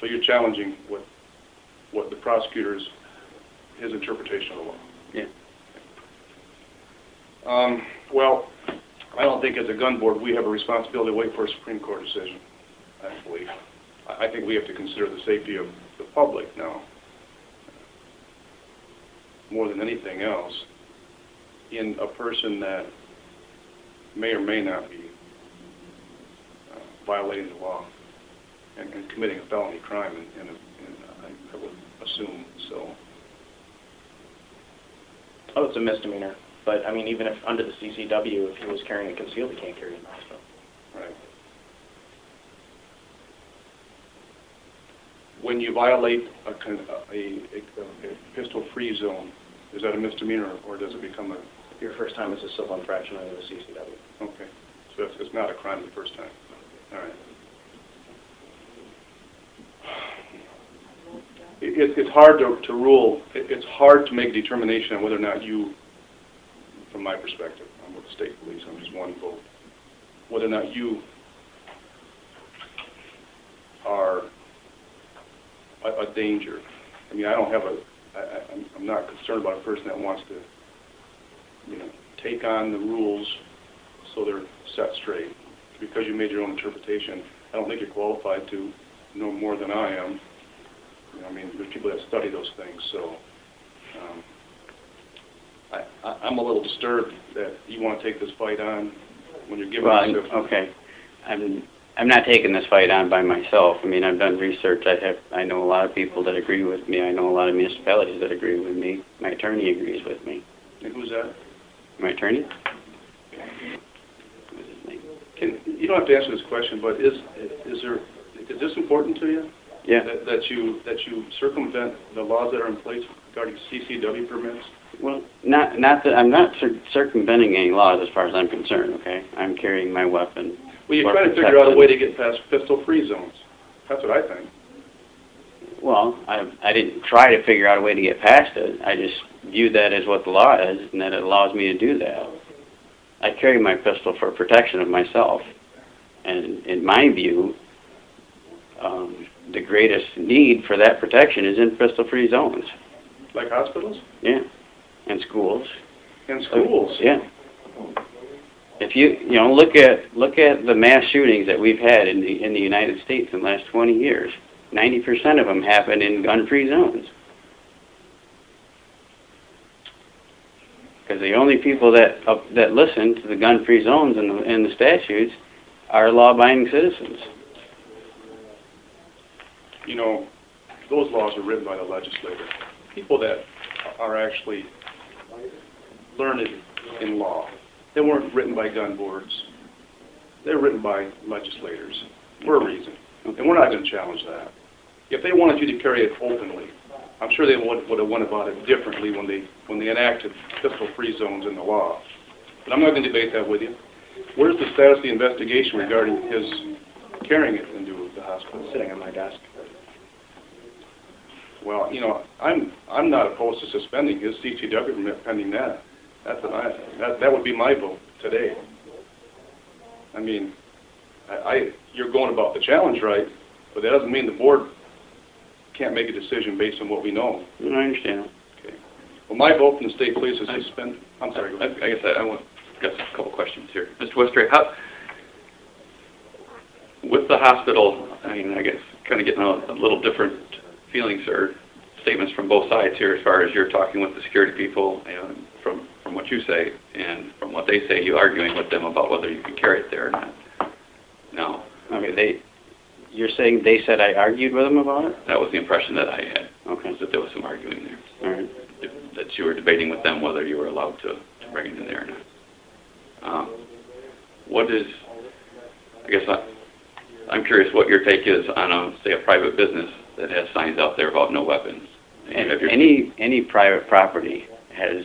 So you're challenging what the prosecutor's, his interpretation of the law. Yeah. Well, I don't think as a gun board we have a responsibility to wait for a Supreme Court decision, I believe. I think we have to consider the safety of the public now, more than anything else, in a person that may or may not be violating the law and committing a felony crime, and I would assume so. Oh, it's a misdemeanor. But, I mean, even if under the CCW, if he was carrying it concealed, he can't carry it in the hospital. Right. When you violate a pistol-free zone, is that a misdemeanor, or does it become a... Your first time is a civil infraction under the CCW. Okay. So it's not a crime the first time. All right. It's hard to rule. It's hard to make a determination on whether or not you, from my perspective, I'm with the state police, I'm just one vote, whether or not you are a danger. I mean, I don't have I'm not concerned about a person that wants to, take on the rules so they're set straight. Because you made your own interpretation, I don't think you're qualified to know more than I am. I mean, there's people that study those things, so I'm a little disturbed that you want to take this fight on when you're giving us okay. I'm not taking this fight on by myself. I mean, I've done research. I know a lot of people that agree with me. I know a lot of municipalities that agree with me. My attorney agrees with me. And who's that? My attorney? What's his name? You don't have to answer this question, but is this important to you? Yeah. That you circumvent the laws that are in place regarding CCW permits? Well, not that I'm not circumventing any laws as far as I'm concerned. Okay, I'm carrying my weapon. Well, you're trying to figure out a way to get past pistol-free zones. That's what I think. Well, I didn't try to figure out a way to get past it. I just view that as what the law is, and that it allows me to do that. I carry my pistol for protection of myself, and in my view, the greatest need for that protection is in pistol-free zones. Like hospitals? Yeah, and schools. And schools? Yeah. If you look at the mass shootings that we've had in the United States in the last 20 years, 90% of them happen in gun-free zones. Because the only people that listen to the gun-free zones and the statutes are law-abiding citizens. Those laws are written by the legislator. People that are actually learned in law. They weren't written by gun boards. They're written by legislators for a reason. And we're not going to challenge that. If they wanted you to carry it openly, I'm sure they would have went about it differently when they enacted pistol-free zones in the law. But I'm not going to debate that with you. Where's the status of the investigation regarding his carrying it into the hospital? It's sitting on my desk. Well, I'm not opposed to suspending his CCW permit pending that. That would be my vote today. I mean, you're going about the challenge right, but that doesn't mean the board can't make a decision based on what we know. I understand. Okay. Well, my vote from the state police is suspend. I'm sorry. Go ahead. I guess I got a couple questions here, Mr. Westray. With the hospital, I guess kind of getting a little different feelings or statements from both sides here, as far as you're talking with the security people, and from what you say, and from what they say, you arguing with them about whether you can carry it there or not. No. Okay, you're saying they said I argued with them about it? That was the impression that I had. Okay. Was that there was some arguing there. All right. That you were debating with them whether you were allowed to bring it in there or not. What is, I guess I'm curious what your take is on, say, a private business that has signs out there about no weapons. Any private property has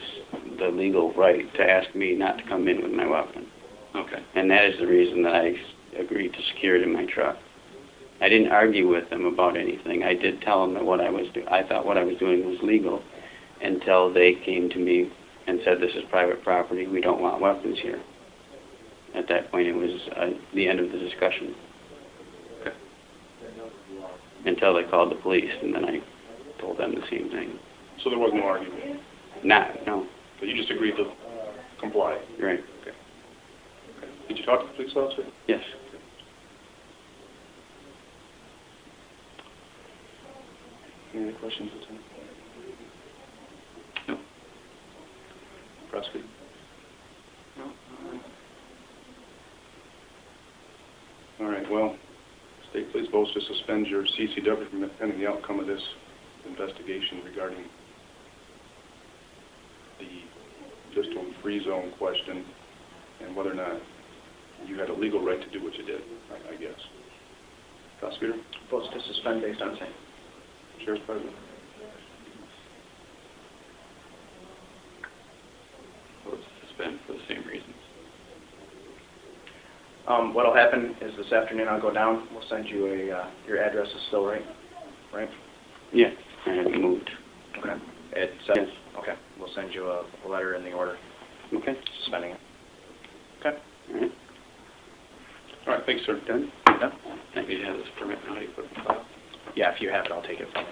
the legal right to ask me not to come in with my weapon. Okay. And that is the reason that I agreed to secure it in my truck. I didn't argue with them about anything. I did tell them that I thought what I was doing was legal, until they came to me and said, this is private property, we don't want weapons here. At that point, it was the end of the discussion. Okay. until they called the police, and then I told them the same thing. So there was no argument? No. But you just agreed to comply? Right. Okay. Did you talk to the police officer? Yes. Any other questions, Lieutenant? No. Prosecutor? No. All right, well, State Police votes to suspend your CCW from pending the outcome of this investigation regarding the distal free zone question and whether or not you had a legal right to do what you did, I guess. Prosecutor? Votes to suspend based on same. Sheriff's Department? Vote to suspend for the same reasons. What'll happen is this afternoon I'll go down. We'll send you a, your address is still right? Yeah, I haven't moved. Okay. It's, Yes. Okay. We'll send you a letter in the order Okay. suspending it. Okay. All right. All right, thanks, sir. Done? Done? Thank you. Have this permit now. You put it in file. Yeah, if you have it, I'll take it from you.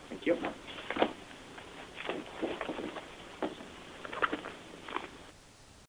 Thank you.